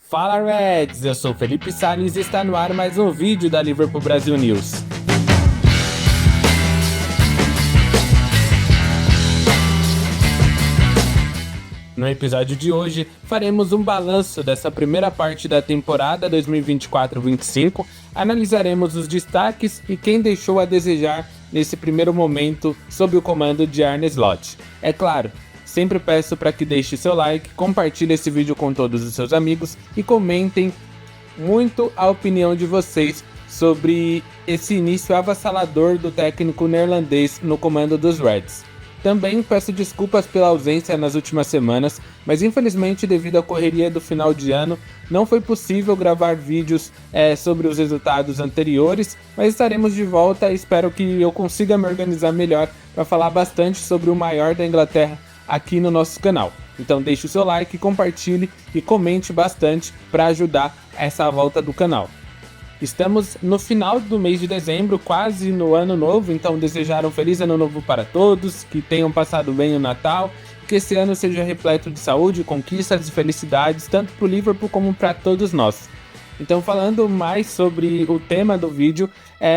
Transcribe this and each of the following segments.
Fala Reds, eu sou Felipe Salles e está no ar mais um vídeo da Liverpool Brasil News. No episódio de hoje, faremos um balanço dessa primeira parte da temporada 2024-25, analisaremos os destaques e quem deixou a desejar nesse primeiro momento sob o comando de Arne Slot. É claro, sempre peço para que deixe seu like, compartilhe esse vídeo com todos os seus amigos e comentem muito a opinião de vocês sobre esse início avassalador do técnico neerlandês no comando dos Reds. Também peço desculpas pela ausência nas últimas semanas, mas infelizmente devido à correria do final de ano, não foi possível gravar vídeos sobre os resultados anteriores, mas estaremos de volta e espero que eu consiga me organizar melhor para falar bastante sobre o maior da Inglaterra aqui no nosso canal. Então deixe o seu like, compartilhe e comente bastante para ajudar essa volta do canal. Estamos no final do mês de dezembro, quase no ano novo, então desejar um feliz ano novo para todos, que tenham passado bem o Natal, que esse ano seja repleto de saúde, conquistas e felicidades, tanto para o Liverpool como para todos nós. Então falando mais sobre o tema do vídeo,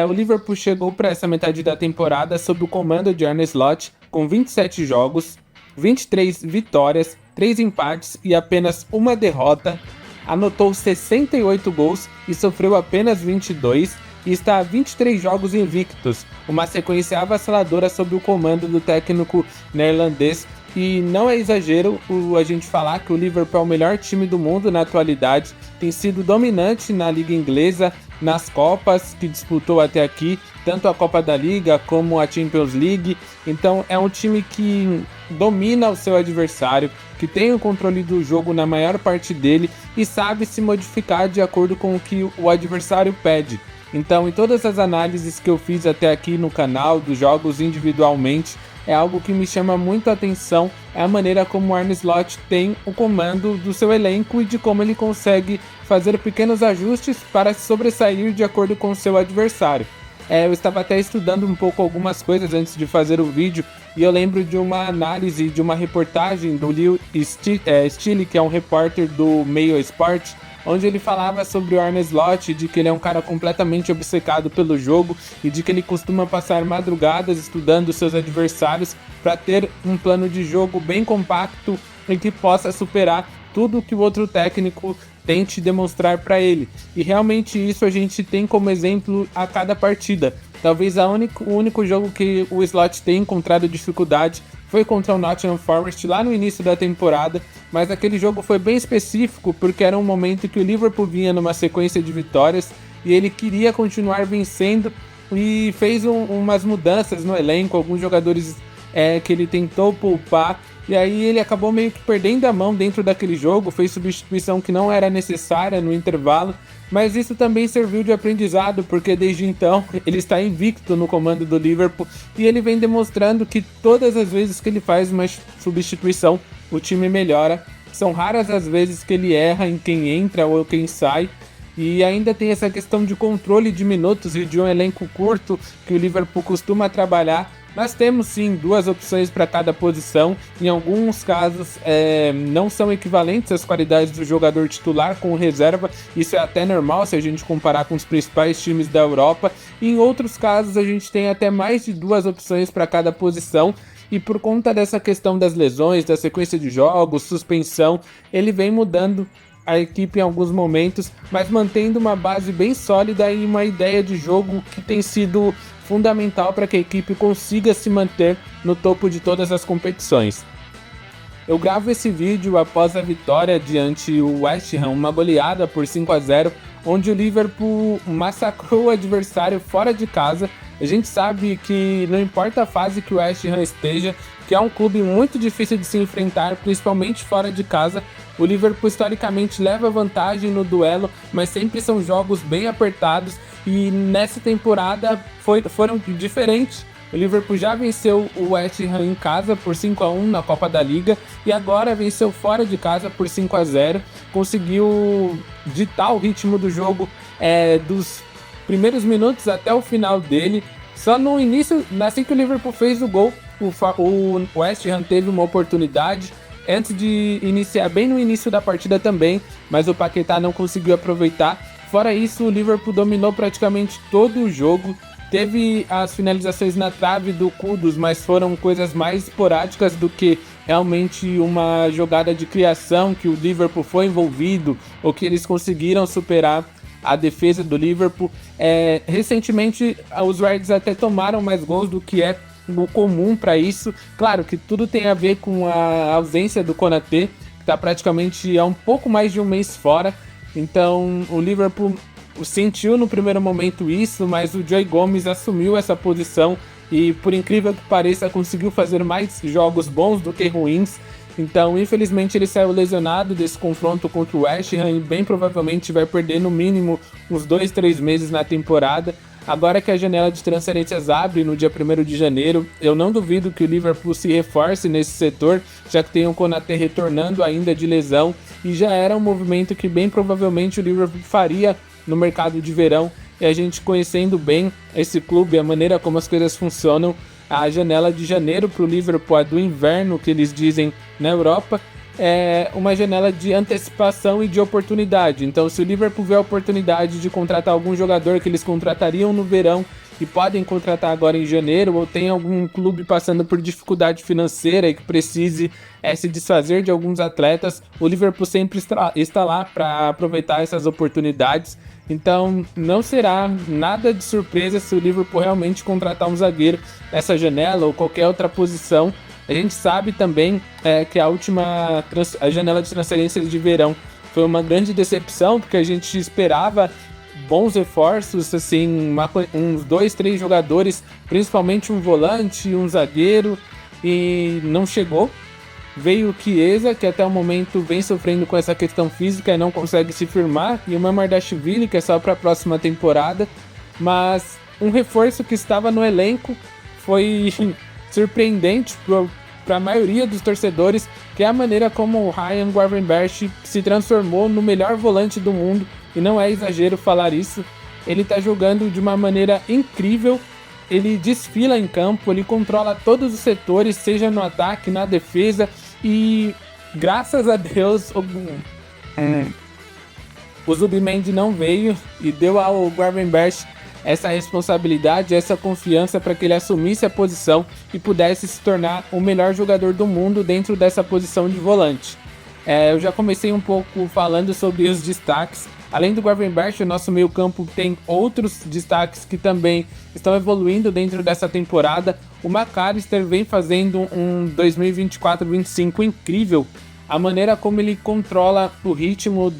o Liverpool chegou para essa metade da temporada sob o comando de Arne Slot, com 27 jogos, 23 vitórias, 3 empates e apenas uma derrota. Anotou 68 gols e sofreu apenas 22 e está a 23 jogos invictos, uma sequência avassaladora sob o comando do técnico neerlandês. E não é exagero a gente falar que o Liverpool é o melhor time do mundo na atualidade, tem sido dominante na Liga Inglesa, nas Copas que disputou até aqui, tanto a Copa da Liga como a Champions League. Então é um time que domina o seu adversário, que tem o controle do jogo na maior parte dele e sabe se modificar de acordo com o que o adversário pede. Então, em todas as análises que eu fiz até aqui no canal, dos jogos individualmente, é algo que me chama muito a atenção, é a maneira como o Arne Slot tem o comando do seu elenco e de como ele consegue fazer pequenos ajustes para se sobressair de acordo com o seu adversário. Eu estava até estudando um pouco algumas coisas antes de fazer o vídeo e eu lembro de uma análise, de uma reportagem do Leo Stille, que é um repórter do Mail Sport, onde ele falava sobre o Arne Slot, de que ele é um cara completamente obcecado pelo jogo e de que ele costuma passar madrugadas estudando seus adversários para ter um plano de jogo bem compacto e que possa superar tudo que o outro técnico tente demonstrar para ele. E realmente isso a gente tem como exemplo a cada partida. Talvez o único jogo que o Slot tem encontrado dificuldade foi contra o Nottingham Forest lá no início da temporada, mas aquele jogo foi bem específico porque era um momento que o Liverpool vinha numa sequência de vitórias e ele queria continuar vencendo e fez umas mudanças no elenco, alguns jogadores que ele tentou poupar, e aí ele acabou meio que perdendo a mão dentro daquele jogo, fez substituição que não era necessária no intervalo, mas isso também serviu de aprendizado, porque desde então ele está invicto no comando do Liverpool e ele vem demonstrando que todas as vezes que ele faz uma substituição, o time melhora. São raras as vezes que ele erra em quem entra ou quem sai. E ainda tem essa questão de controle de minutos e de um elenco curto que o Liverpool costuma trabalhar. Nós temos sim 2 opções para cada posição, em alguns casos não são equivalentes às qualidades do jogador titular com o reserva, isso é até normal se a gente comparar com os principais times da Europa, e em outros casos a gente tem até mais de 2 opções para cada posição, e por conta dessa questão das lesões, da sequência de jogos, suspensão, ele vem mudando a equipe em alguns momentos, mas mantendo uma base bem sólida e uma ideia de jogo que tem sido fundamental para que a equipe consiga se manter no topo de todas as competições. Eu gravo esse vídeo após a vitória diante o West Ham, uma goleada por 5-0, onde o Liverpool massacrou o adversário fora de casa. A gente sabe que não importa a fase que o West Ham esteja, que é um clube muito difícil de se enfrentar, principalmente fora de casa, o Liverpool historicamente leva vantagem no duelo, mas sempre são jogos bem apertados e nessa temporada foram diferentes. O Liverpool já venceu o West Ham em casa por 5-1 na Copa da Liga e agora venceu fora de casa por 5-0. Conseguiu ditar o ritmo do jogo dos primeiros minutos até o final dele. Só no início, assim que o Liverpool fez o gol, o West Ham teve uma oportunidade. antes de iniciar, bem no início da partida também, mas o Paquetá não conseguiu aproveitar. Fora isso, o Liverpool dominou praticamente todo o jogo. Teve as finalizações na trave do Kudus, mas foram coisas mais esporádicas do que realmente uma jogada de criação que o Liverpool foi envolvido ou que eles conseguiram superar a defesa do Liverpool. Recentemente, os Reds até tomaram mais gols do que é o comum para isso. Claro que tudo tem a ver com a ausência do Konaté, que está praticamente há um pouco mais de um mês fora. Então o Liverpool sentiu no primeiro momento isso, mas o Joe Gomes assumiu essa posição e, por incrível que pareça, conseguiu fazer mais jogos bons do que ruins. Então, infelizmente, ele saiu lesionado desse confronto contra o West Ham e bem provavelmente vai perder no mínimo uns 2-3 meses na temporada. Agora que a janela de transferências abre no dia 1º de janeiro, eu não duvido que o Liverpool se reforce nesse setor, já que tem o Konaté retornando ainda de lesão, e já era um movimento que bem provavelmente o Liverpool faria no mercado de verão. E a gente conhecendo bem esse clube, a maneira como as coisas funcionam, a janela de janeiro para o Liverpool, a do inverno que eles dizem na Europa, é uma janela de antecipação e de oportunidade. Então, se o Liverpool vê a oportunidade de contratar algum jogador que eles contratariam no verão e podem contratar agora em janeiro, ou tem algum clube passando por dificuldade financeira e que precise se desfazer de alguns atletas, o Liverpool sempre está lá para aproveitar essas oportunidades. Então não será nada de surpresa se o Liverpool realmente contratar um zagueiro nessa janela ou qualquer outra posição. A gente sabe também que a janela de transferências de verão foi uma grande decepção, porque a gente esperava bons reforços, assim, uns 2-3 jogadores, principalmente um volante, um zagueiro, e não chegou. Veio o Chiesa, que até o momento vem sofrendo com essa questão física e não consegue se firmar, e o Mamardashvili, que é só para a próxima temporada. Mas um reforço que estava no elenco foi surpreendente para a maioria dos torcedores, que é a maneira como o Ryan Gravenberch se transformou no melhor volante do mundo, e não é exagero falar isso. Ele está jogando de uma maneira incrível, ele desfila em campo, ele controla todos os setores, seja no ataque, na defesa, e graças a Deus o Zubimendi não veio e deu ao Gravenberch essa responsabilidade, essa confiança para que ele assumisse a posição e pudesse se tornar o melhor jogador do mundo dentro dessa posição de volante. Eu já comecei um pouco falando sobre os destaques. Além do Gravenberch, o nosso meio campo tem outros destaques que também estão evoluindo dentro dessa temporada. O McAllister vem fazendo um 2024-25 incrível. A maneira como ele controla o ritmo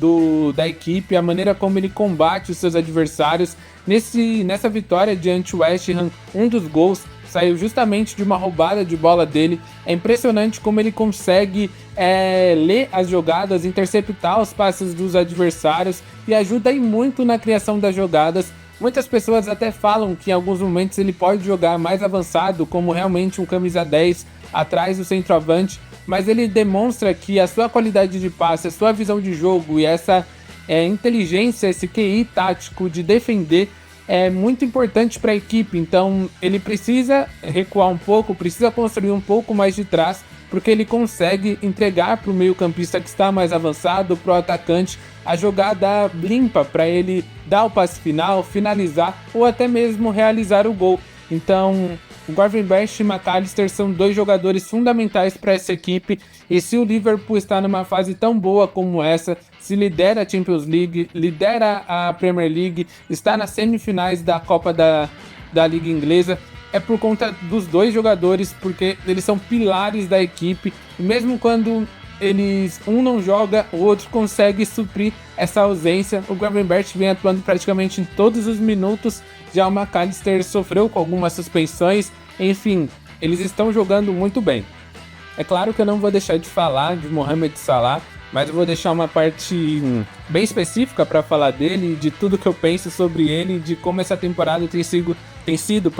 da equipe, a maneira como ele combate os seus adversários. Nessa vitória diante do West Ham, um dos gols saiu justamente de uma roubada de bola dele. É impressionante como ele consegue ler as jogadas, interceptar os passes dos adversários e ajuda aí muito na criação das jogadas. Muitas pessoas até falam que em alguns momentos ele pode jogar mais avançado, como realmente um camisa 10 atrás do centroavante, mas ele demonstra que a sua qualidade de passe, a sua visão de jogo e essa inteligência, esse QI tático de defender é muito importante para a equipe. Então ele precisa recuar um pouco, precisa construir um pouco mais de trás, porque ele consegue entregar para o meio-campista que está mais avançado, para o atacante, a jogada limpa para ele dar o passe final, finalizar ou até mesmo realizar o gol. Então o Gravenberch e McAllister são dois jogadores fundamentais para essa equipe, e se o Liverpool está numa fase tão boa como essa, se lidera a Champions League, lidera a Premier League, está nas semifinais da Copa da Liga Inglesa, é por conta dos dois jogadores, porque eles são pilares da equipe, e mesmo quando um não joga, o outro consegue suprir essa ausência. O Gravenberch vem atuando praticamente em todos os minutos, já o McAllister sofreu com algumas suspensões, enfim, eles estão jogando muito bem. É claro que eu não vou deixar de falar de Mohamed Salah, mas eu vou deixar uma parte bem específica para falar dele, de tudo que eu penso sobre ele, de como essa temporada tem sido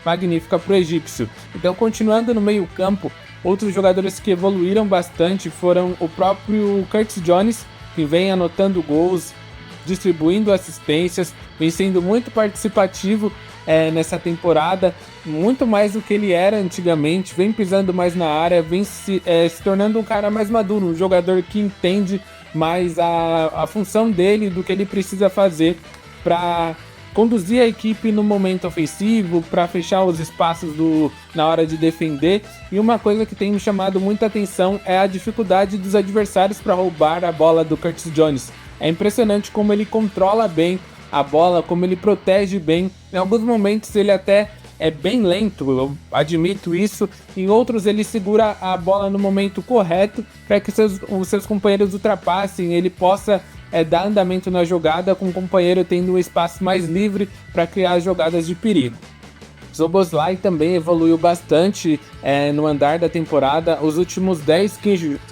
magnífica para o egípcio. Então, continuando no meio campo, outros jogadores que evoluíram bastante foram o próprio Curtis Jones, que vem anotando gols, distribuindo assistências, vem sendo muito participativo nessa temporada. muito mais do que ele era antigamente, vem pisando mais na área, vem se tornando um cara mais maduro, um jogador que entende mais a função dele, do que ele precisa fazer para conduzir a equipe no momento ofensivo, para fechar os espaços na hora de defender. E uma coisa que tem me chamado muita atenção é a dificuldade dos adversários para roubar a bola do Curtis Jones. É impressionante como ele controla bem a bola, como ele protege bem. Em alguns momentos ele até é bem lento, eu admito isso. Em outros ele segura a bola no momento correto para que os seus companheiros ultrapassem, ele possa dar andamento na jogada, com o companheiro tendo um espaço mais livre para criar jogadas de perigo. Szoboszlai também evoluiu bastante no andar da temporada. Os últimos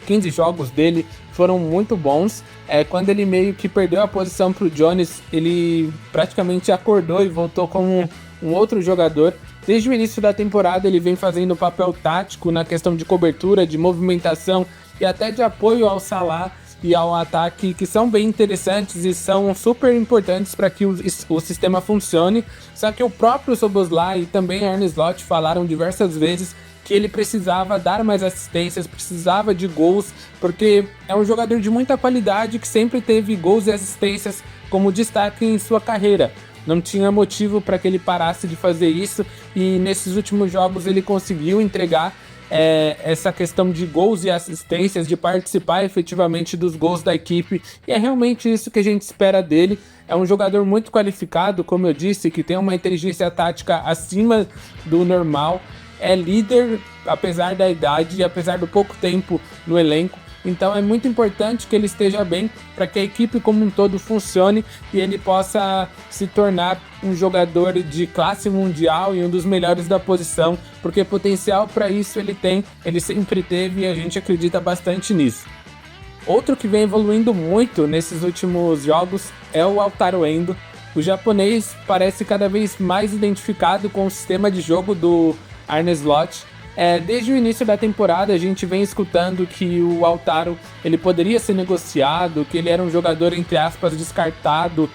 15 jogos dele foram muito bons. Quando ele meio que perdeu a posição para o Jones, ele praticamente acordou e voltou como um outro jogador. Desde o início da temporada ele vem fazendo papel tático na questão de cobertura, de movimentação e até de apoio ao Salah e ao ataque, que são bem interessantes e são super importantes para que o sistema funcione. Só que o próprio Szoboszlai e também Arne Slot falaram diversas vezes que ele precisava dar mais assistências, precisava de gols, porque é um jogador de muita qualidade que sempre teve gols e assistências como destaque em sua carreira. Não tinha motivo para que ele parasse de fazer isso, e nesses últimos jogos ele conseguiu entregar essa questão de gols e assistências, de participar efetivamente dos gols da equipe, e é realmente isso que a gente espera dele. É um jogador muito qualificado, como eu disse, que tem uma inteligência tática acima do normal, é líder apesar da idade e apesar do pouco tempo no elenco. Então é muito importante que ele esteja bem para que a equipe como um todo funcione e ele possa se tornar um jogador de classe mundial e um dos melhores da posição, porque potencial para isso ele tem, ele sempre teve, e a gente acredita bastante nisso. Outro que vem evoluindo muito nesses últimos jogos é o Wataru Endo. O japonês parece cada vez mais identificado com o sistema de jogo do Arne Slot. Desde o início da temporada a gente vem escutando que o Wataru ele poderia ser negociado, que ele era um jogador entre aspas descartável,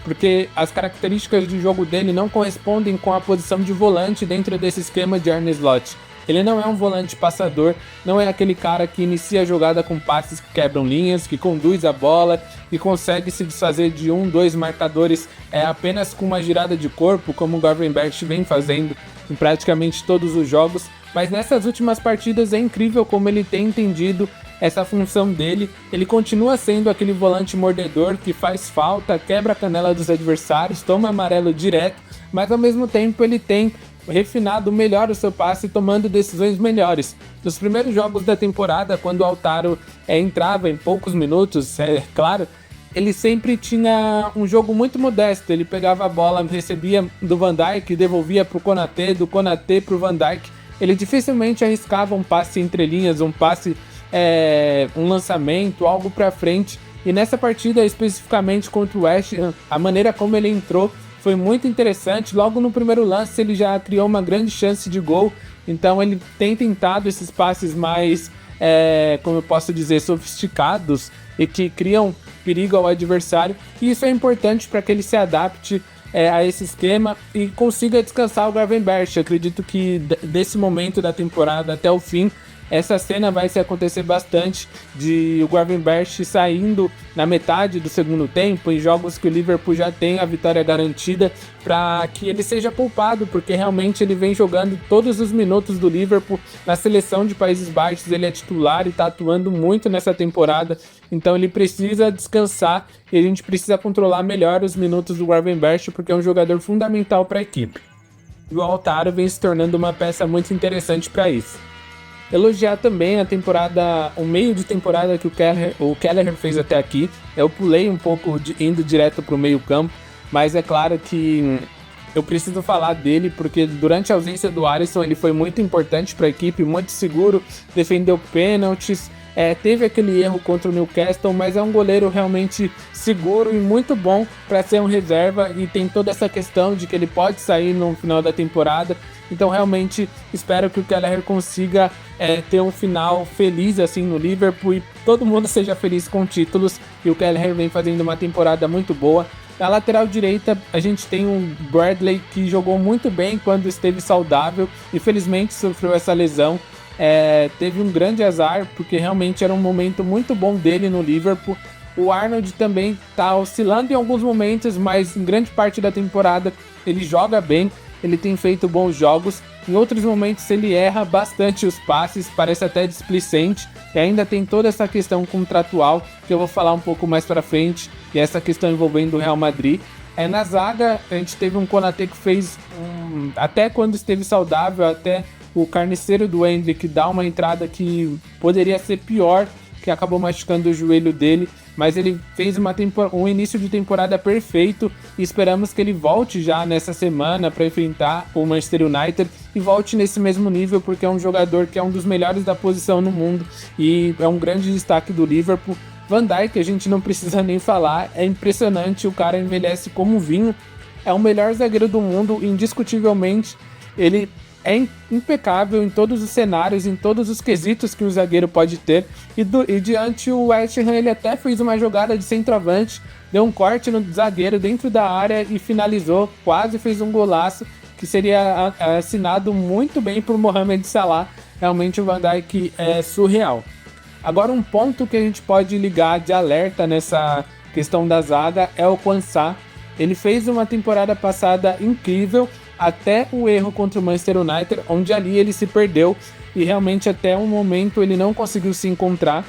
porque as características de jogo dele não correspondem com a posição de volante dentro desse esquema de Arne Slot. Ele não é um volante passador, não é aquele cara que inicia a jogada com passes que quebram linhas, que conduz a bola e consegue se desfazer de 2 marcadores apenas com uma girada de corpo, como o Gravenberch vem fazendo em praticamente todos os jogos. Mas nessas últimas partidas é incrível como ele tem entendido essa função dele. Ele continua sendo aquele volante mordedor que faz falta, quebra a canela dos adversários, toma amarelo direto, mas ao mesmo tempo ele tem refinado melhor o seu passe, tomando decisões melhores. Nos primeiros jogos da temporada, quando o Wataru entrava em poucos minutos, claro, ele sempre tinha um jogo muito modesto. Ele pegava a bola, recebia do Van Dijk, devolvia para o Konaté, do Konaté para o Van Dijk. Ele dificilmente arriscava um passe entre linhas, um passe, um lançamento, algo para frente. E nessa partida, especificamente contra o West Ham, a maneira como ele entrou foi muito interessante. Logo no primeiro lance ele já criou uma grande chance de gol, então ele tem tentado esses passes mais, como eu posso dizer, sofisticados e que criam perigo ao adversário, e isso é importante para que ele se adapte a esse esquema e consiga descansar o Gravenberch. Acredito que desse momento da temporada até o fim, essa cena vai se acontecer bastante, de o Gravenberch saindo na metade do segundo tempo, em jogos que o Liverpool já tem a vitória garantida, para que ele seja poupado, porque realmente ele vem jogando todos os minutos do Liverpool. Na seleção de Países Baixos ele é titular e está atuando muito nessa temporada, então ele precisa descansar e a gente precisa controlar melhor os minutos do Gravenberch, porque é um jogador fundamental para a equipe. E o Wataru vem se tornando uma peça muito interessante para isso. Elogiar também a temporada, o meio de temporada que o Kelleher fez até aqui. Eu pulei um pouco indo direto para o meio campo, mas é claro que eu preciso falar dele, porque durante a ausência do Alisson ele foi muito importante para a equipe, muito seguro, defendeu pênaltis, teve aquele erro contra o Newcastle, mas é um goleiro realmente seguro e muito bom para ser um reserva, e tem toda essa questão de que ele pode sair no final da temporada. Então realmente espero que o Kelleher consiga ter um final feliz assim no Liverpool e todo mundo seja feliz com títulos. E o Kelleher vem fazendo uma temporada muito boa. Na lateral direita, a gente tem um Bradley que jogou muito bem quando esteve saudável, infelizmente sofreu essa lesão. Teve um grande azar, porque realmente era um momento muito bom dele no Liverpool. O Arnold também está oscilando em alguns momentos, mas em grande parte da temporada ele joga bem, ele tem feito bons jogos. Em outros momentos ele erra bastante os passes, parece até displicente, e ainda tem toda essa questão contratual, que eu vou falar um pouco mais para frente, e essa questão envolvendo o Real Madrid. Na zaga, a gente teve um Konaté que fez, até quando esteve saudável, até o carniceiro do Endrick dá uma entrada que poderia ser pior, que acabou machucando o joelho dele, mas ele fez um início de temporada perfeito e esperamos que ele volte já nessa semana para enfrentar o Manchester United e volte nesse mesmo nível, porque é um jogador que é um dos melhores da posição no mundo e é um grande destaque do Liverpool. Van Dijk, a gente não precisa nem falar, é impressionante, o cara envelhece como um vinho, é o melhor zagueiro do mundo, indiscutivelmente. Ele é impecável em todos os cenários, em todos os quesitos que o zagueiro pode ter. E diante o West Ham, ele até fez uma jogada de centroavante, deu um corte no zagueiro dentro da área e finalizou, quase fez um golaço, que seria assinado muito bem por Mohamed Salah. Realmente o Van Dijk é surreal. Agora, um ponto que a gente pode ligar de alerta nessa questão da zaga é o Quansah. Ele fez uma temporada passada incrível, até o erro contra o Manchester United, onde ali ele se perdeu e realmente até um momento ele não conseguiu se encontrar.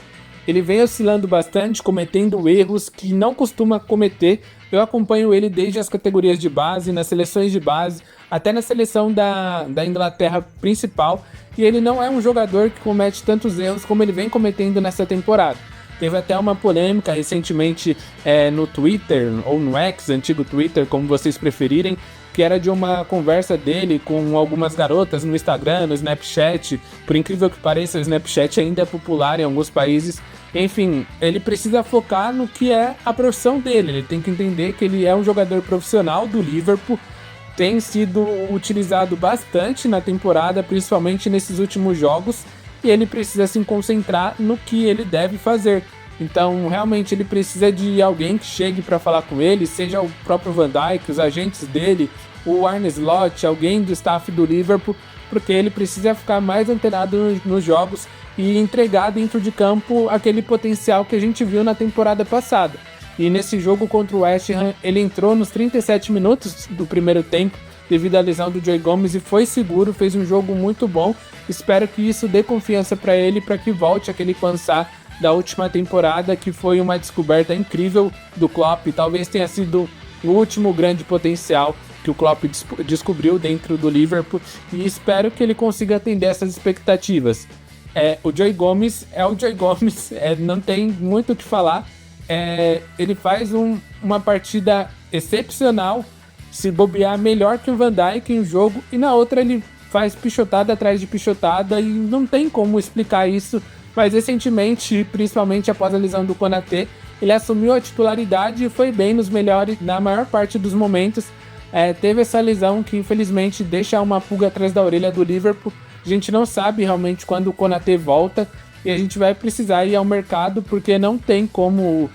Ele vem oscilando bastante, cometendo erros que não costuma cometer. Eu acompanho ele desde as categorias de base, nas seleções de base, até na seleção da Inglaterra principal, e ele não é um jogador que comete tantos erros como ele vem cometendo nessa temporada. Teve até uma polêmica recentemente no Twitter, ou no X, antigo Twitter, como vocês preferirem, que era de uma conversa dele com algumas garotas no Instagram, no Snapchat. Por incrível que pareça, o Snapchat ainda é popular em alguns países. Enfim, ele precisa focar no que é a profissão dele. Ele tem que entender que ele é um jogador profissional do Liverpool, tem sido utilizado bastante na temporada, principalmente nesses últimos jogos, e ele precisa se concentrar no que ele deve fazer. Então, realmente, ele precisa de alguém que chegue para falar com ele, seja o próprio Van Dijk, os agentes dele, o Arne Slot, alguém do staff do Liverpool, porque ele precisa ficar mais antenado nos jogos e entregar dentro de campo aquele potencial que a gente viu na temporada passada. E nesse jogo contra o West Ham, ele entrou nos 37 minutos do primeiro tempo, devido à lesão do Joe Gomez, e foi seguro, fez um jogo muito bom. Espero que isso dê confiança para ele, para que volte aquele Quansah da última temporada, que foi uma descoberta incrível do Klopp. Talvez tenha sido o último grande potencial que o Klopp descobriu dentro do Liverpool, e espero que ele consiga atender essas expectativas. O Joe Gomez é o Joe Gomez, não tem muito o que falar. Ele faz uma partida excepcional, se bobear melhor que o Van Dijk em jogo, e na outra ele faz pichotada atrás de pichotada e não tem como explicar isso. Mas recentemente, principalmente após a lesão do Konaté, ele assumiu a titularidade e foi bem na maior parte dos momentos. Teve essa lesão que infelizmente deixa uma pulga atrás da orelha do Liverpool. A gente não sabe realmente quando o Konaté volta e a gente vai precisar ir ao mercado, porque não tem como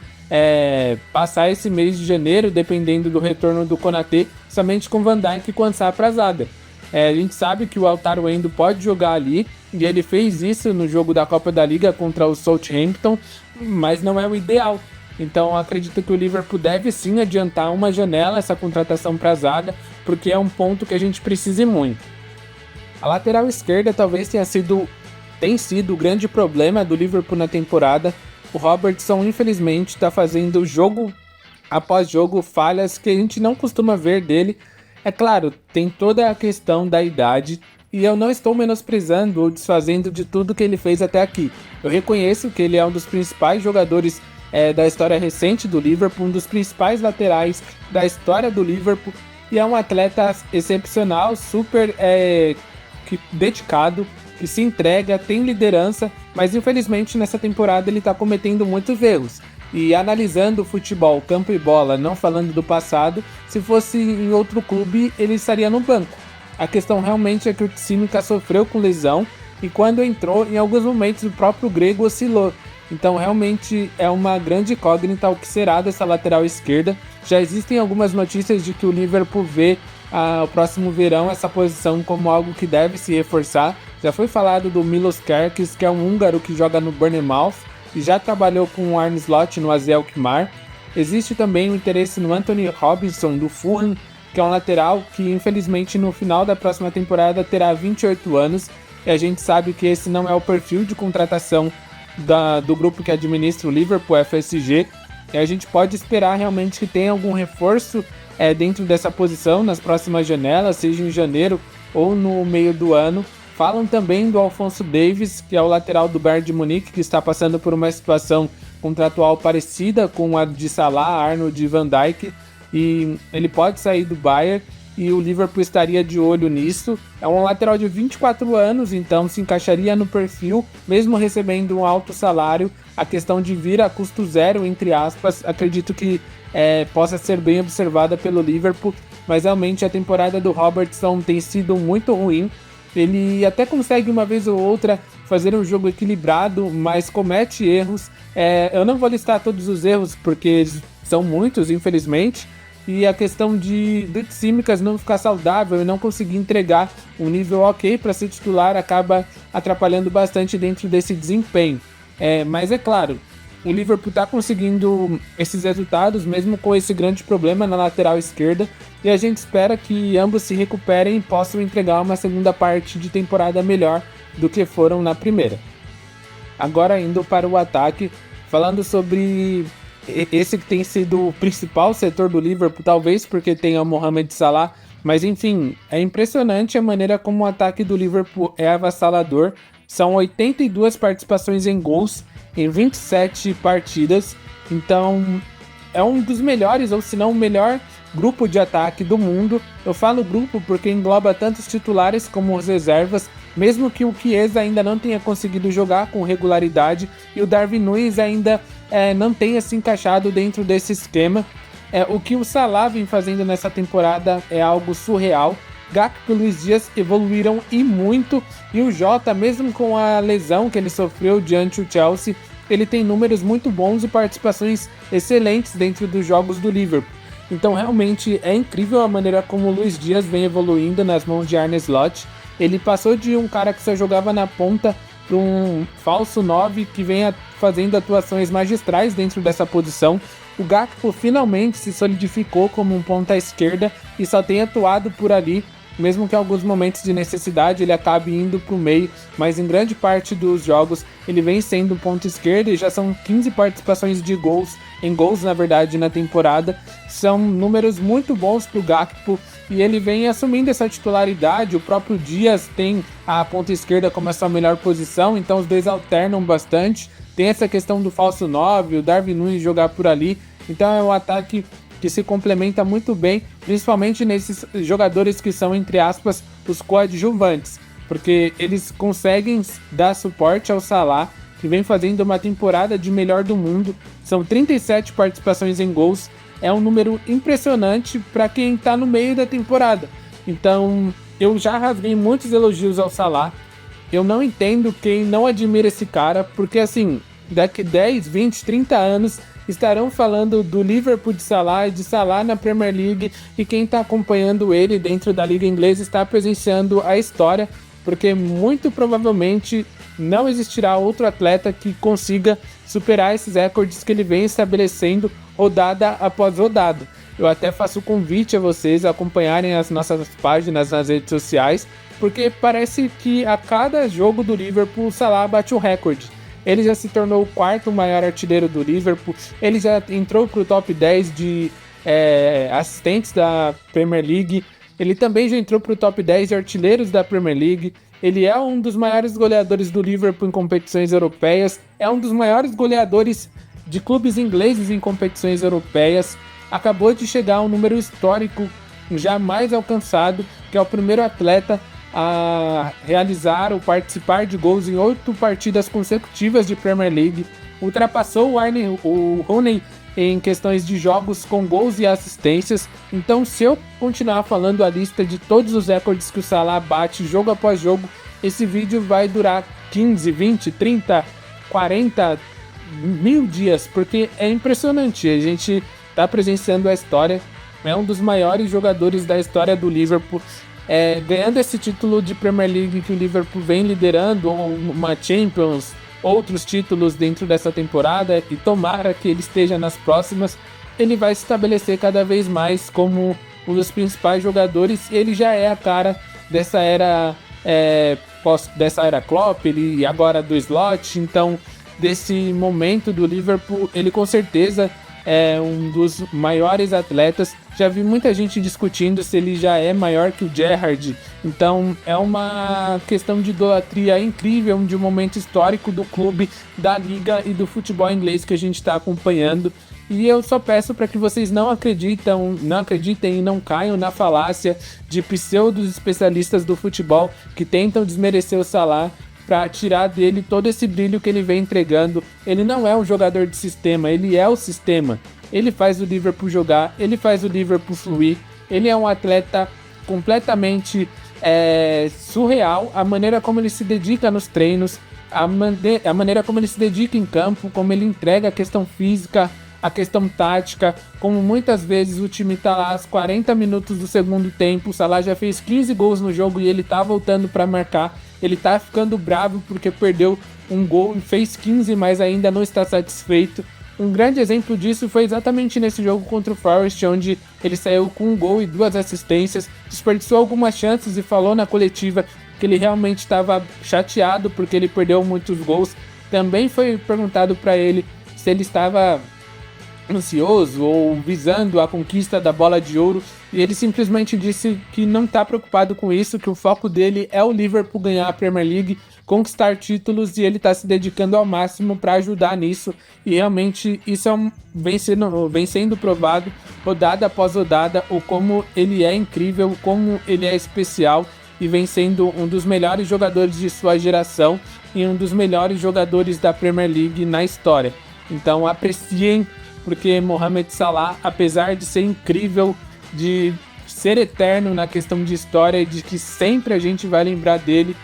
passar esse mês de janeiro, dependendo do retorno do Konaté, somente com Van Dijk e Quansah para a zaga. A gente sabe que o Wataru Endo pode jogar ali, e ele fez isso no jogo da Copa da Liga contra o Southampton, mas não é o ideal. Então acredito que o Liverpool deve sim adiantar uma janela essa contratação para a zaga, porque é um ponto que a gente precisa muito. A lateral esquerda talvez tem sido o grande problema do Liverpool na temporada. O Robertson infelizmente está fazendo jogo após jogo falhas que a gente não costuma ver dele. É claro, tem toda a questão da idade, e eu não estou menosprezando ou desfazendo de tudo que ele fez até aqui. Eu reconheço que ele é um dos principais jogadores da história recente do Liverpool, um dos principais laterais da história do Liverpool, e é um atleta excepcional, super dedicado, que se entrega, tem liderança, mas infelizmente nessa temporada ele está cometendo muitos erros. E analisando o futebol, campo e bola, não falando do passado, se fosse em outro clube, ele estaria no banco. A questão realmente é que o Tsimikas sofreu com lesão, e quando entrou, em alguns momentos o próprio Grego oscilou. Então realmente é uma grande incógnita o que será dessa lateral esquerda. Já existem algumas notícias de que o Liverpool vê o próximo verão essa posição como algo que deve se reforçar. Já foi falado do Milos Kerkez, que é um húngaro que joga no Bournemouth e já trabalhou com o Arne Slot no AZ Alkmaar. Existe também o interesse no Anthony Robinson do Fulham, que é um lateral que infelizmente no final da próxima temporada terá 28 anos, e a gente sabe que esse não é o perfil de contratação do grupo que administra o Liverpool, FSG, e a gente pode esperar realmente que tenha algum reforço dentro dessa posição nas próximas janelas, seja em janeiro ou no meio do ano. Falam também do Alphonso Davies, que é o lateral do Bayern de Munique, que está passando por uma situação contratual parecida com a de Salah, Arnold e Van Dijk, e ele pode sair do Bayern e o Liverpool estaria de olho nisso. É um lateral de 24 anos, então se encaixaria no perfil, mesmo recebendo um alto salário. A questão de vir a custo zero, entre aspas, acredito que possa ser bem observada pelo Liverpool, mas realmente a temporada do Robertson tem sido muito ruim. Ele até consegue uma vez ou outra fazer um jogo equilibrado, mas comete erros. Eu não vou listar todos os erros, porque são muitos, infelizmente. E a questão do Tsimikas não ficar saudável e não conseguir entregar um nível ok para ser titular acaba atrapalhando bastante dentro desse desempenho. Mas é claro, o Liverpool está conseguindo esses resultados mesmo com esse grande problema na lateral esquerda, e a gente espera que ambos se recuperem e possam entregar uma segunda parte de temporada melhor do que foram na primeira. Agora indo para o ataque, falando sobre esse que tem sido o principal setor do Liverpool, talvez porque tenha o Mohamed Salah, mas enfim, é impressionante a maneira como o ataque do Liverpool é avassalador. São 82 participações em gols em 27 partidas, então é um dos melhores, ou se não o melhor grupo de ataque do mundo. Eu falo grupo porque engloba tanto os titulares como os reservas, mesmo que o Chiesa ainda não tenha conseguido jogar com regularidade e o Darwin Núñez ainda não tenha se encaixado dentro desse esquema. O que o Salah vem fazendo nessa temporada é algo surreal. Gakpo e Luis Dias evoluíram e muito, e o Jota, mesmo com a lesão que ele sofreu diante do Chelsea, ele tem números muito bons e participações excelentes dentro dos jogos do Liverpool. Então realmente é incrível a maneira como o Luis Dias vem evoluindo nas mãos de Arne Slot. Ele passou de um cara que só jogava na ponta para um falso 9 que vem fazendo atuações magistrais dentro dessa posição. O Gakpo finalmente se solidificou como um ponta esquerda e só tem atuado por ali, mesmo que em alguns momentos de necessidade ele acabe indo para o meio, mas em grande parte dos jogos ele vem sendo ponta esquerda e já são 15 participações de gols, na verdade, na temporada. São números muito bons para o Gakpo e ele vem assumindo essa titularidade. O próprio Dias tem a ponta esquerda como a sua melhor posição, então os dois alternam bastante. Tem essa questão do falso 9, o Darwin Núñez jogar por ali, então é um ataque que se complementa muito bem, principalmente nesses jogadores que são, entre aspas, os coadjuvantes, porque eles conseguem dar suporte ao Salah, que vem fazendo uma temporada de melhor do mundo. São 37 participações em gols, é um número impressionante para quem está no meio da temporada. Então, eu já rasguei muitos elogios ao Salah. Eu não entendo quem não admira esse cara, porque assim, daqui 10, 20, 30 anos estarão falando do Liverpool de Salah e de Salah na Premier League, e quem está acompanhando ele dentro da Liga Inglesa está presenciando a história, porque muito provavelmente não existirá outro atleta que consiga superar esses recordes que ele vem estabelecendo rodada após rodada. Eu até faço o convite a vocês a acompanharem as nossas páginas nas redes sociais, porque parece que a cada jogo do Liverpool o Salah bate o recorde. Ele já se tornou o quarto maior artilheiro do Liverpool, ele já entrou para o top 10 de assistentes da Premier League, ele também já entrou para o top 10 de artilheiros da Premier League, ele é um dos maiores goleadores do Liverpool em competições europeias, é um dos maiores goleadores de clubes ingleses em competições europeias, acabou de chegar a um número histórico jamais alcançado, que é o primeiro atleta a realizar ou participar de gols em 8 partidas consecutivas de Premier League, ultrapassou o Rooney em questões de jogos com gols e assistências. Então, se eu continuar falando a lista de todos os recordes que o Salah bate jogo após jogo, esse vídeo vai durar 15, 20, 30, 40 1000 dias, porque é impressionante. A gente tá presenciando a história, é um dos maiores jogadores da história do Liverpool, ganhando esse título de Premier League que o Liverpool vem liderando, ou uma Champions, outros títulos dentro dessa temporada, e tomara que ele esteja nas próximas. Ele vai se estabelecer cada vez mais como um dos principais jogadores. Ele já é a cara dessa era dessa era Klopp, ele agora do Slot. Então, desse momento do Liverpool, ele com certeza é um dos maiores atletas. Já vi muita gente discutindo se ele já é maior que o Gerrard. Então é uma questão de idolatria incrível, de um momento histórico do clube, da liga e do futebol inglês que a gente está acompanhando. E eu só peço para que vocês não acreditem e não caiam na falácia de pseudos especialistas do futebol que tentam desmerecer o Salah para tirar dele todo esse brilho que ele vem entregando. Ele não é um jogador de sistema, ele é o sistema. Ele faz o Liverpool jogar, ele faz o Liverpool fluir. Ele é um atleta completamente surreal. A maneira como ele se dedica nos treinos, a maneira como ele se dedica em campo, como ele entrega a questão física, a questão tática, como muitas vezes o time tá lá aos 40 minutos do segundo tempo, o Salah já fez 15 gols no jogo e ele tá voltando para marcar, ele tá ficando bravo porque perdeu um gol e fez 15, mas ainda não está satisfeito. Um grande exemplo disso foi exatamente nesse jogo contra o Forest, onde ele saiu com um gol e 2 assistências, desperdiçou algumas chances e falou na coletiva que ele realmente estava chateado porque ele perdeu muitos gols. Também foi perguntado para ele se ele estava ansioso ou visando a conquista da bola de ouro, e ele simplesmente disse que não está preocupado com isso, que o foco dele é o Liverpool ganhar a Premier League, conquistar títulos, e ele está se dedicando ao máximo para ajudar nisso, e realmente isso vem sendo provado rodada após rodada, o como ele é incrível, como ele é especial, e vem sendo um dos melhores jogadores de sua geração e um dos melhores jogadores da Premier League na história. Então apreciem, porque Mohamed Salah, apesar de ser incrível, de ser eterno na questão de história e de que sempre a gente vai lembrar dele,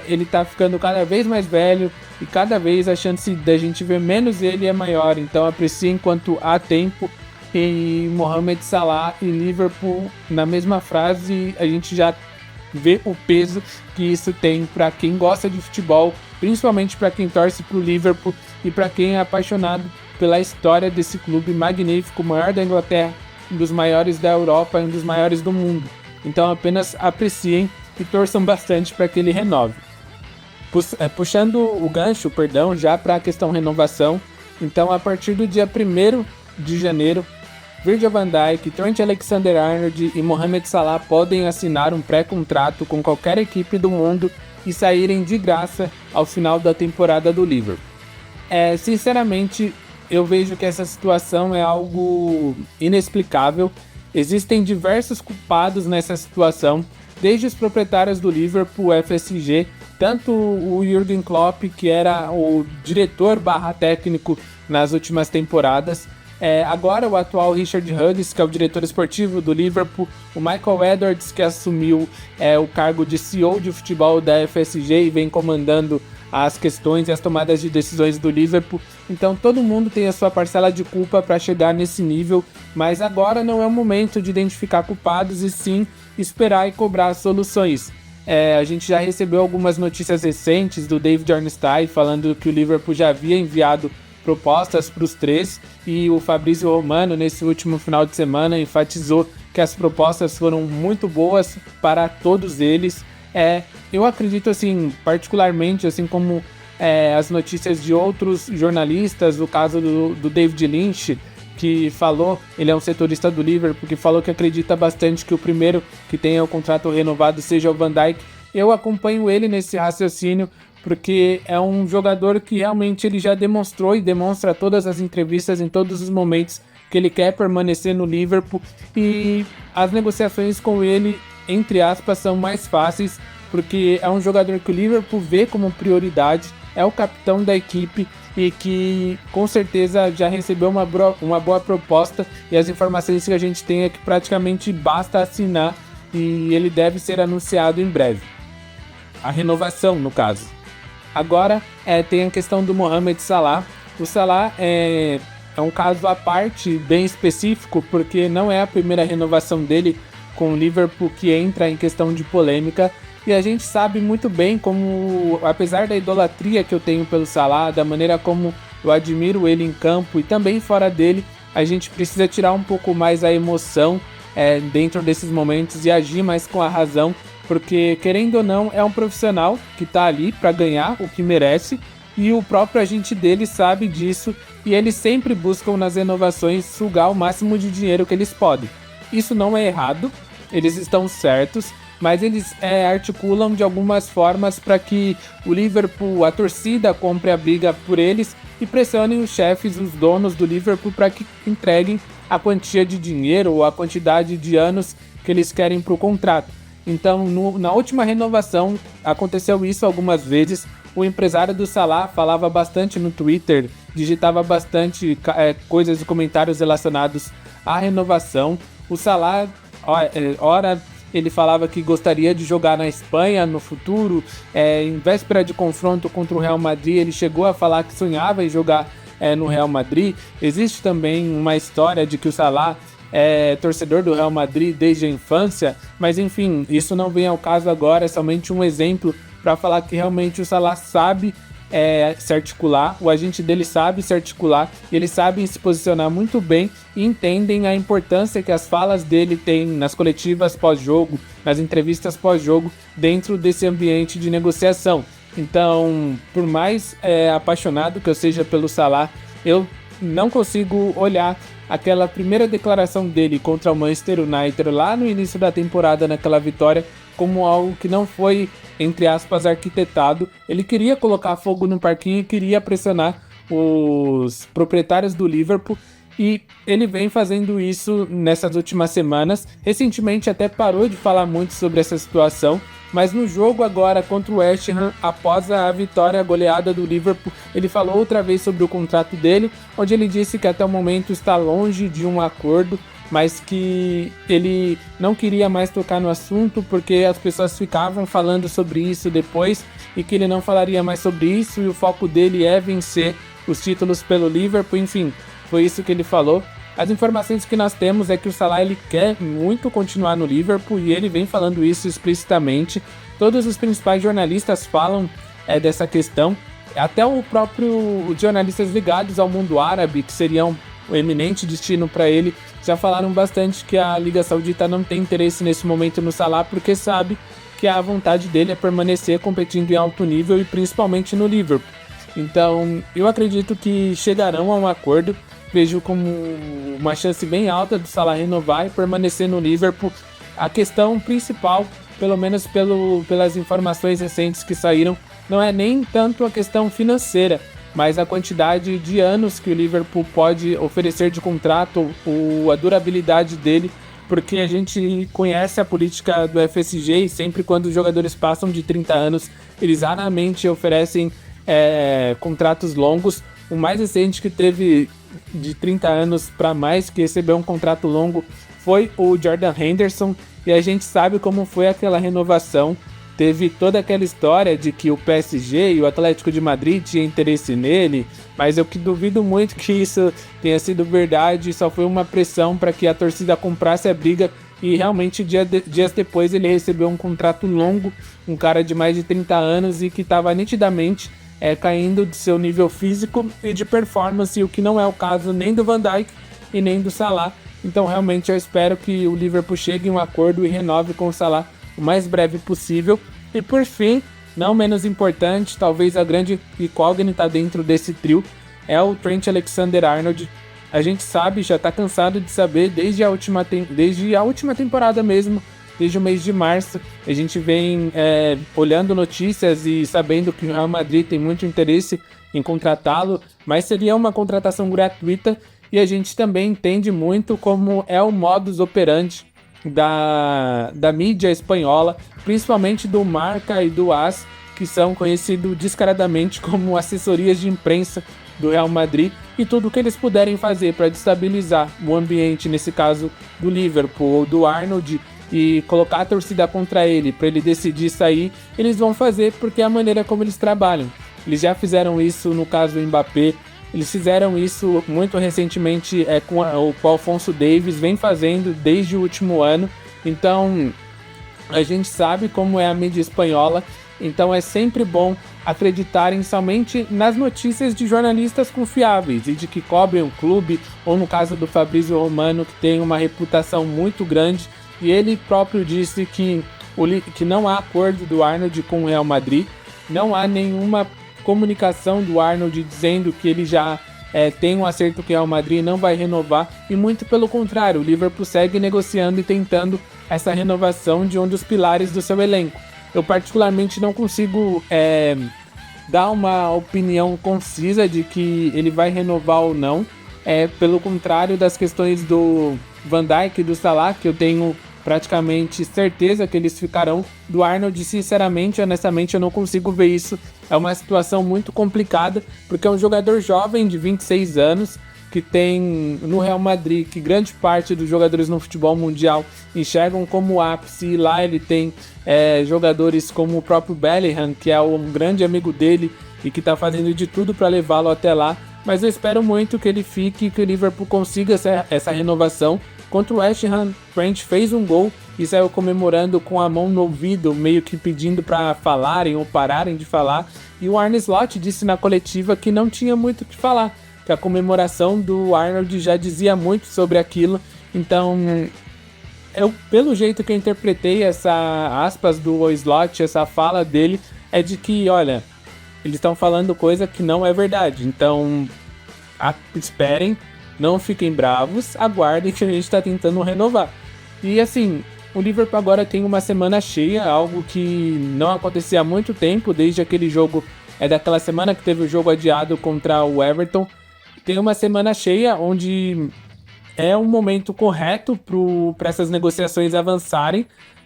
ele tá ficando cada vez mais velho e cada vez a chance da gente ver menos ele é maior. Então aprecie enquanto há tempo. E Mohamed Salah e Liverpool, na mesma frase, a gente já vê o peso que isso tem para quem gosta de futebol, principalmente para quem torce pro Liverpool e para quem é apaixonado pela história desse clube magnífico, o maior da Inglaterra, um dos maiores da Europa e um dos maiores do mundo. Então apenas apreciem e torçam bastante para que ele renove. Puxando o gancho, já para a questão renovação, então a partir do dia 1º de janeiro, Virgil van Dijk, Trent Alexander-Arnold e Mohamed Salah podem assinar um pré-contrato com qualquer equipe do mundo e saírem de graça ao final da temporada do Liverpool. Sinceramente, eu vejo que essa situação é algo inexplicável. Existem diversos culpados nessa situação, desde os proprietários do Liverpool, FSG, tanto o Jürgen Klopp, que era o diretor/técnico nas últimas temporadas, agora o atual Richard Hughes, que é o diretor esportivo do Liverpool, o Michael Edwards, que assumiu o cargo de CEO de futebol da FSG e vem comandando as questões e as tomadas de decisões do Liverpool. Então todo mundo tem a sua parcela de culpa para chegar nesse nível, mas agora não é o momento de identificar culpados e sim esperar e cobrar soluções. A gente já recebeu algumas notícias recentes do David Ornstein falando que o Liverpool já havia enviado propostas para os três, e o Fabrizio Romano nesse último final de semana enfatizou que as propostas foram muito boas para todos eles. Eu acredito, assim, particularmente, assim como as notícias de outros jornalistas, o caso do David Lynch, que falou, ele é um setorista do Liverpool, que falou que acredita bastante que o primeiro que tenha o contrato renovado seja o Van Dijk. Eu acompanho ele nesse raciocínio, porque é um jogador que realmente ele já demonstrou e demonstra todas as entrevistas, em todos os momentos, que ele quer permanecer no Liverpool, e as negociações com ele, entre aspas, são mais fáceis, porque é um jogador que o Liverpool vê como prioridade, é o capitão da equipe e que com certeza já recebeu uma boa proposta, e as informações que a gente tem é que praticamente basta assinar e ele deve ser anunciado em breve. A renovação, no caso. Agora tem a questão do Mohamed Salah. O Salah é um caso à parte, bem específico, porque não é a primeira renovação dele com o Liverpool que entra em questão de polêmica. E a gente sabe muito bem como, apesar da idolatria que eu tenho pelo Salah, da maneira como eu admiro ele em campo e também fora dele, a gente precisa tirar um pouco mais a emoção dentro desses momentos e agir mais com a razão, porque querendo ou não é um profissional que está ali para ganhar o que merece e o próprio agente dele sabe disso e eles sempre buscam nas renovações sugar o máximo de dinheiro que eles podem. Isso não é errado, eles estão certos, mas eles articulam de algumas formas para que o Liverpool, a torcida, compre a briga por eles e pressionem os chefes, os donos do Liverpool para que entreguem a quantia de dinheiro ou a quantidade de anos que eles querem para o contrato. Então, na última renovação, aconteceu isso algumas vezes. O empresário do Salah falava bastante no Twitter, digitava bastante coisas e comentários relacionados à renovação. O Salah, ora, ele falava que gostaria de jogar na Espanha no futuro. Em véspera de confronto contra o Real Madrid, ele chegou a falar que sonhava em jogar no Real Madrid. Existe também uma história de que o Salah é torcedor do Real Madrid desde a infância, mas enfim, isso não vem ao caso agora, é somente um exemplo para falar que realmente o Salah sabe se articular, o agente dele sabe se articular, e eles sabem se posicionar muito bem e entendem a importância que as falas dele têm nas coletivas pós-jogo, nas entrevistas pós-jogo, dentro desse ambiente de negociação. Então, por mais apaixonado que eu seja pelo Salah, eu não consigo olhar aquela primeira declaração dele contra o Manchester United lá no início da temporada, naquela vitória, como algo que não foi, entre aspas, arquitetado. Ele queria colocar fogo no parquinho e queria pressionar os proprietários do Liverpool, e ele vem fazendo isso nessas últimas semanas. Recentemente até parou de falar muito sobre essa situação, mas no jogo agora contra o West Ham, após a vitória goleada do Liverpool, ele falou outra vez sobre o contrato dele, onde ele disse que até o momento está longe de um acordo, mas que ele não queria mais tocar no assunto porque as pessoas ficavam falando sobre isso depois e que ele não falaria mais sobre isso e o foco dele é vencer os títulos pelo Liverpool. Enfim, foi isso que ele falou. As informações que nós temos é que o Salah ele quer muito continuar no Liverpool e ele vem falando isso explicitamente. Todos os principais jornalistas falam dessa questão. Até o próprio jornalistas ligados ao mundo árabe, que seriam o eminente destino para ele, já falaram bastante que a Liga Saudita não tem interesse nesse momento no Salah, porque sabe que a vontade dele é permanecer competindo em alto nível e principalmente no Liverpool. Então, eu acredito que chegarão a um acordo. Vejo como uma chance bem alta do Salah renovar e permanecer no Liverpool. A questão principal, pelo menos pelas informações recentes que saíram, não é nem tanto a questão financeira, mas a quantidade de anos que o Liverpool pode oferecer de contrato, a durabilidade dele, porque a gente conhece a política do FSG e sempre quando os jogadores passam de 30 anos, eles raramente oferecem contratos longos. O mais recente que teve de 30 anos para mais, que recebeu um contrato longo, foi o Jordan Henderson, e a gente sabe como foi aquela renovação. Teve toda aquela história de que o PSG e o Atlético de Madrid tinham interesse nele, mas eu que duvido muito que isso tenha sido verdade, só foi uma pressão para que a torcida comprasse a briga, e realmente dias depois ele recebeu um contrato longo, um cara de mais de 30 anos e que estava nitidamente caindo de seu nível físico e de performance, o que não é o caso nem do Van Dijk e nem do Salah. Então realmente eu espero que o Liverpool chegue em um acordo e renove com o Salah o mais breve possível. E por fim, não menos importante, talvez a grande incógnita dentro desse trio, é o Trent Alexander-Arnold. A gente sabe, já está cansado de saber desde a última temporada mesmo, desde o mês de março, a gente vem olhando notícias e sabendo que o Real Madrid tem muito interesse em contratá-lo, mas seria uma contratação gratuita, e a gente também entende muito como é o modus operandi da mídia espanhola, principalmente do Marca e do AS, que são conhecidos descaradamente como assessorias de imprensa do Real Madrid, e tudo o que eles puderem fazer para destabilizar o ambiente, nesse caso do Liverpool ou do Arnold, e colocar a torcida contra ele, para ele decidir sair, eles vão fazer, porque é a maneira como eles trabalham. Eles já fizeram isso no caso do Mbappé, Eles fizeram isso muito recentemente com o Alphonso Davies, vem fazendo desde o último ano. Então, a gente sabe como é a mídia espanhola, então é sempre bom acreditarem somente nas notícias de jornalistas confiáveis e de que cobrem o clube, ou no caso do Fabrizio Romano, que tem uma reputação muito grande, e ele próprio disse que não há acordo do Arnold com o Real Madrid, não há nenhuma comunicação do Arnold dizendo que ele já tem um acerto com o Real Madrid e não vai renovar, e muito pelo contrário, o Liverpool segue negociando e tentando essa renovação de um dos pilares do seu elenco. Eu particularmente não consigo dar uma opinião concisa de que ele vai renovar ou não, pelo contrário das questões do Van Dijk e do Salah, que eu tenho praticamente certeza que eles ficarão. Do Arnold, sinceramente, honestamente, eu não consigo ver isso. É uma situação muito complicada, porque é um jogador jovem de 26 anos, que tem no Real Madrid, que grande parte dos jogadores no futebol mundial enxergam como ápice, e lá ele tem jogadores como o próprio Bellingham, que é um grande amigo dele e que está fazendo de tudo para levá-lo até lá. Mas eu espero muito que ele fique e que o Liverpool consiga essa renovação. Contra o West Ham, Trent fez um gol e saiu comemorando com a mão no ouvido, meio que pedindo para falarem ou pararem de falar. E o Arne Slot disse na coletiva que não tinha muito o que falar, que a comemoração do Arnold já dizia muito sobre aquilo. Então, pelo jeito que eu interpretei essa aspas do Slot, essa fala dele, é de que, olha, eles estão falando coisa que não é verdade. Então, esperem, não fiquem bravos, aguardem que a gente está tentando renovar. E assim, o Liverpool agora tem uma semana cheia, algo que não acontecia há muito tempo, desde aquele jogo, daquela semana que teve o jogo adiado contra o Everton. Tem uma semana cheia onde é um momento correto para essas negociações avançarem.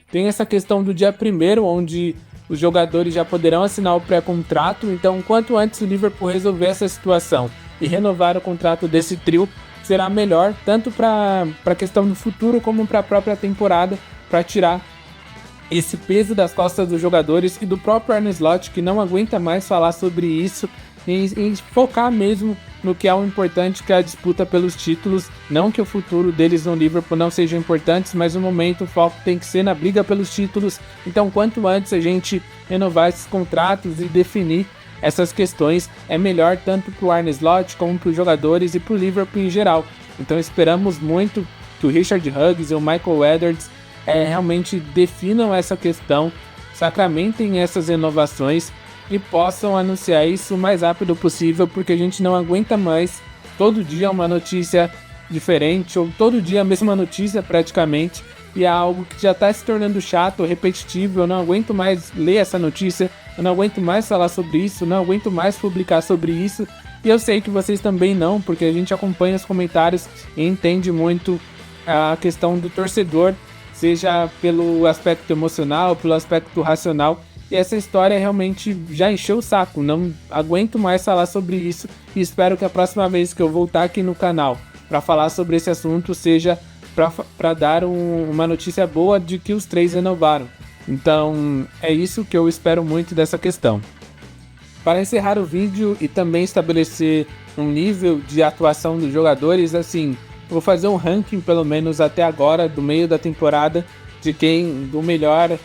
Tem essa questão do dia 1º, onde os jogadores já poderão assinar o pré-contrato. Então, quanto antes o Liverpool resolver essa situação e renovar o contrato desse trio, será melhor, tanto para a questão do futuro como para a própria temporada, para tirar esse peso das costas dos jogadores e do próprio Arne Slot, que não aguenta mais falar sobre isso, e focar mesmo no que é o importante, que é a disputa pelos títulos. Não que o futuro deles no Liverpool não seja importante, mas no momento o foco tem que ser na briga pelos títulos. Então, quanto antes a gente renovar esses contratos e definir essas questões, é melhor tanto para o Arne Slot como para os jogadores e para o Liverpool em geral. Então esperamos muito que o Richard Hughes e o Michael Edwards realmente definam essa questão, sacramentem essas renovações e possam anunciar isso o mais rápido possível, porque a gente não aguenta mais todo dia uma notícia diferente, ou todo dia a mesma notícia praticamente, e é algo que já está se tornando chato, repetitivo. Eu não aguento mais ler essa notícia, eu não aguento mais falar sobre isso, não aguento mais publicar sobre isso, e eu sei que vocês também não, porque a gente acompanha os comentários e entende muito a questão do torcedor, seja pelo aspecto emocional, pelo aspecto racional. E essa história realmente já encheu o saco, não aguento mais falar sobre isso, e espero que a próxima vez que eu voltar aqui no canal para falar sobre esse assunto seja para dar uma notícia boa de que os três renovaram. Então é isso que eu espero muito dessa questão. Para encerrar o vídeo e também estabelecer um nível de atuação dos jogadores, assim, vou fazer um ranking pelo menos até agora, do meio da temporada, de quem do melhor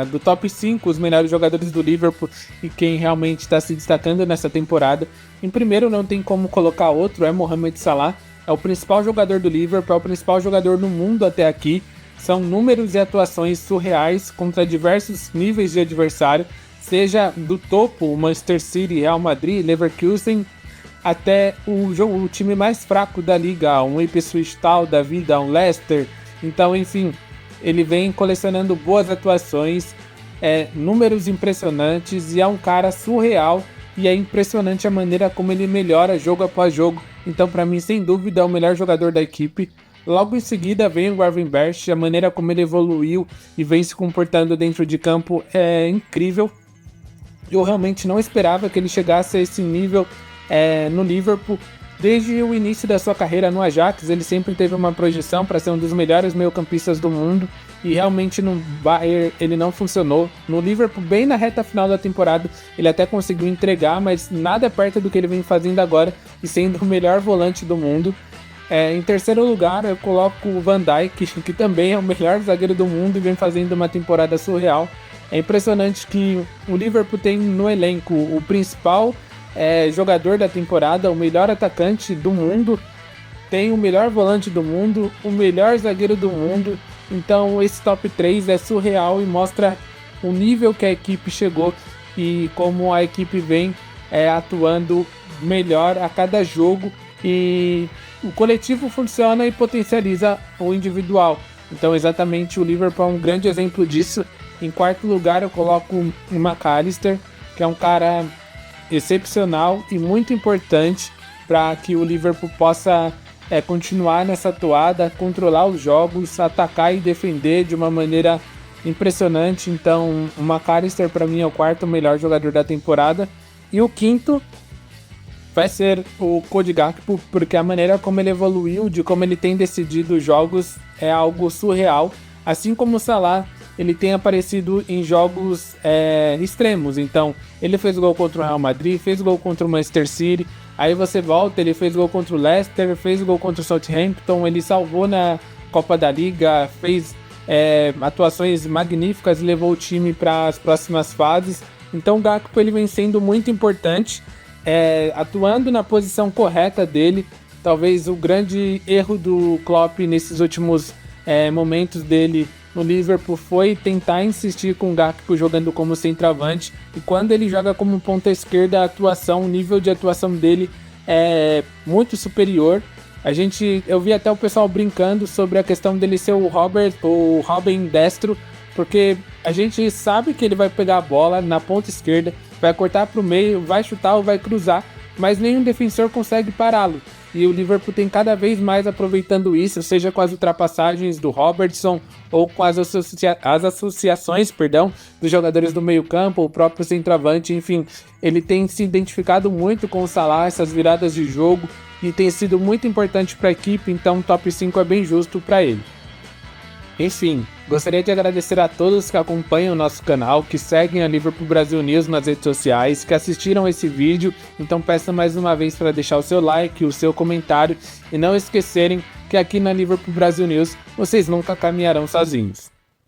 do top 5, os melhores jogadores do Liverpool e quem realmente está se destacando nessa temporada. Em primeiro, não tem como colocar outro, é Mohamed Salah. É o principal jogador do Liverpool, é o principal jogador no mundo até aqui. São números e atuações surreais contra diversos níveis de adversário, seja do topo, o Manchester City, Real Madrid, Leverkusen, até o time mais fraco da liga, um Ipswich Town da vida, um Leicester. Então, enfim, ele vem colecionando boas atuações, números impressionantes, e é um cara surreal, e é impressionante a maneira como ele melhora jogo após jogo. Então, para mim, sem dúvida, é o melhor jogador da equipe. Logo em seguida vem o Gravenberch, a maneira como ele evoluiu e vem se comportando dentro de campo é incrível. Eu realmente não esperava que ele chegasse a esse nível no Liverpool. Desde o início da sua carreira no Ajax, ele sempre teve uma projeção para ser um dos melhores meio-campistas do mundo, e realmente no Bayern ele não funcionou. No Liverpool, bem na reta final da temporada, ele até conseguiu entregar, mas nada perto do que ele vem fazendo agora e sendo o melhor volante do mundo. Em terceiro lugar, eu coloco o Van Dijk, que também é o melhor zagueiro do mundo e vem fazendo uma temporada surreal. É impressionante que o Liverpool tem no elenco o principal jogador da temporada, o melhor atacante do mundo, tem o melhor volante do mundo, o melhor zagueiro do mundo. Então esse top 3 é surreal e mostra o nível que a equipe chegou e como a equipe vem atuando melhor a cada jogo, e o coletivo funciona e potencializa o individual. Então exatamente o Liverpool é um grande exemplo disso. Em quarto lugar eu coloco o McAllister, que é um cara excepcional e muito importante para que o Liverpool possa continuar nessa toada, controlar os jogos, atacar e defender de uma maneira impressionante. Então o McAllister para mim é o quarto melhor jogador da temporada, e o quinto vai ser o Cody Gakpo, porque a maneira como ele evoluiu, de como ele tem decidido os jogos, é algo surreal. Assim como o Salah, ele tem aparecido em jogos extremos. Então, ele fez gol contra o Real Madrid, fez gol contra o Manchester City, aí você volta, ele fez gol contra o Leicester, fez gol contra o Southampton, ele salvou na Copa da Liga, fez atuações magníficas e levou o time para as próximas fases. Então o Gakpo ele vem sendo muito importante, atuando na posição correta dele. Talvez o grande erro do Klopp nesses últimos momentos dele no Liverpool foi tentar insistir com o Gakpo jogando como centroavante, e quando ele joga como ponta esquerda, o nível de atuação dele é muito superior. Eu vi até o pessoal brincando sobre a questão dele ser o Robin destro, porque a gente sabe que ele vai pegar a bola na ponta esquerda, vai cortar para o meio, vai chutar ou vai cruzar, mas nenhum defensor consegue pará-lo. E o Liverpool tem cada vez mais aproveitando isso, seja com as ultrapassagens do Robertson ou com as associações dos jogadores do meio campo, o próprio centroavante. Enfim, ele tem se identificado muito com o Salah, essas viradas de jogo, e tem sido muito importante para a equipe, então o top 5 é bem justo para ele. Enfim, gostaria de agradecer a todos que acompanham o nosso canal, que seguem a Liverpool Brasil News nas redes sociais, que assistiram esse vídeo. Então peço mais uma vez para deixar o seu like, o seu comentário, e não esquecerem que aqui na Liverpool Brasil News vocês nunca caminharão sozinhos.